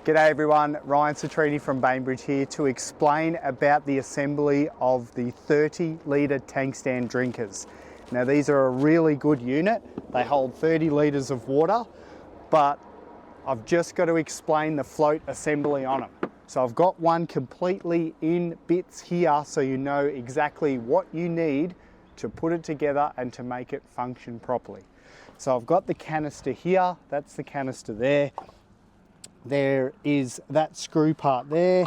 G'day everyone, Ryan Citrini from Bainbridge here to explain about the assembly of the 30 litre tank stand drinkers. Now these are a really good unit. They hold 30 litres of water, but I've just got to explain the float assembly on them. So I've got one completely in bits here so you know exactly what you need to put it together and to make it function properly. So I've got the canister here, that's the canister there. There is that screw part there.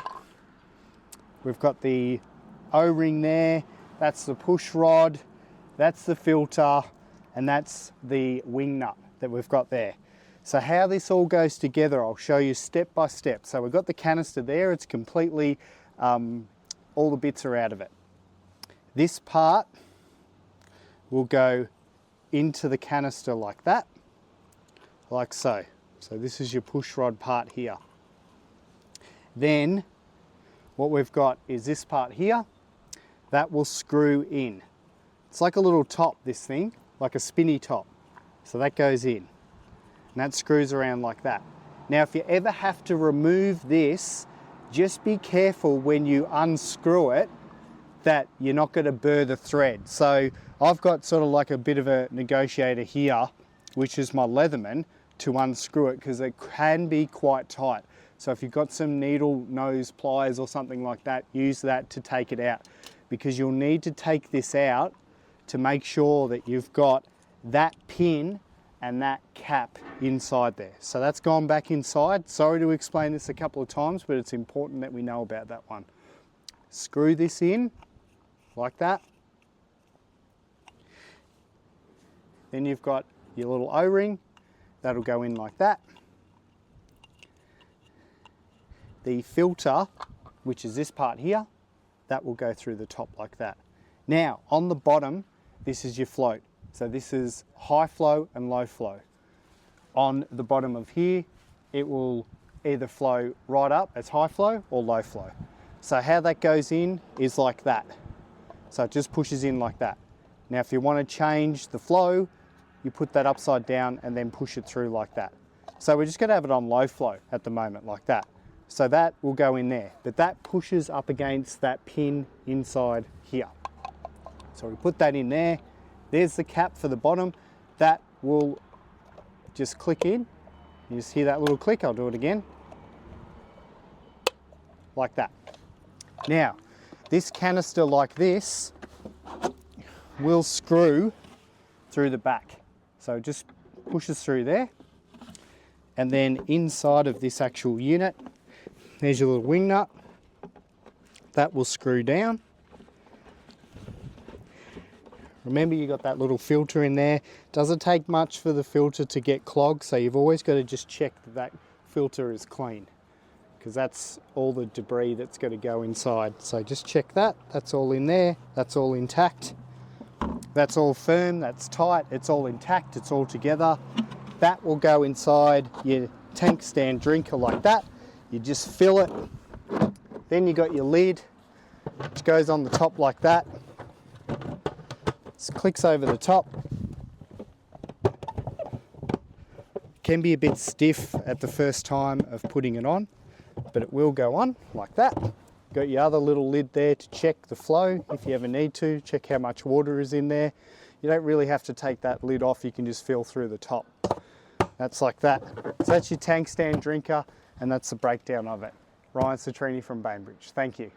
We've got the O-ring there. That's the push rod. That's the filter. And that's the wing nut that we've got there. So how this all goes together, I'll show you step by step. So we've got the canister there. It's completely, all the bits are out of it. This part will go into the canister like that, like so. So this is your push rod part here. Then what we've got is this part here that will screw in. It's like a little top, this thing, like a spinny top. So that goes in and that screws around like that. Now if you ever have to remove this, just be careful when you unscrew it that you're not going to burr the thread. So I've got sort of like a bit of a negotiator here, which is my Leatherman, to unscrew it because it can be quite tight. So if you've got some needle nose pliers or something like that, use that to take it out, because you'll need to take this out to make sure that you've got that pin and that cap inside there. So that's gone back inside. Sorry to explain this a couple of times, but it's important that we know about that one. Screw this in like that. Then you've got your little O-ring. That'll go in like that. The filter, which is this part here, that will go through the top like that. Now, on the bottom, this is your float. So this is high flow and low flow. On the bottom of here, it will either flow right up as high flow or low flow. So how that goes in is like that. So it just pushes in like that. Now, if you want to change the flow, you put that upside down and then push it through like that. So we're just going to have it on low flow at the moment like that. So that will go in there, but that pushes up against that pin inside here. So we put that in there. There's the cap for the bottom. That will just click in. You just hear that little click. I'll do it again. Like that. Now, this canister like this will screw through the back. So it just pushes through there. And then inside of this actual unit, there's your little wing nut. That will screw down. Remember, you got that little filter in there. Doesn't take much for the filter to get clogged, so you've always got to just check that that filter is clean, because that's all the debris that's going to go inside. So just check that. That's all in there. That's all intact. That's all firm, that's tight, it's all intact, it's all together. That will go inside your tank stand drinker like that. You just fill it. Then you got your lid, which goes on the top like that. Just clicks over the top. Can be a bit stiff at the first time of putting it on, but it will go on like that. Got your other little lid there to check the flow if you ever need to, check how much water is in there. You don't really have to take that lid off, you can just fill through the top. That's like that. So that's your tank stand drinker, and that's the breakdown of it. Ryan Citrini from Bainbridge. Thank you.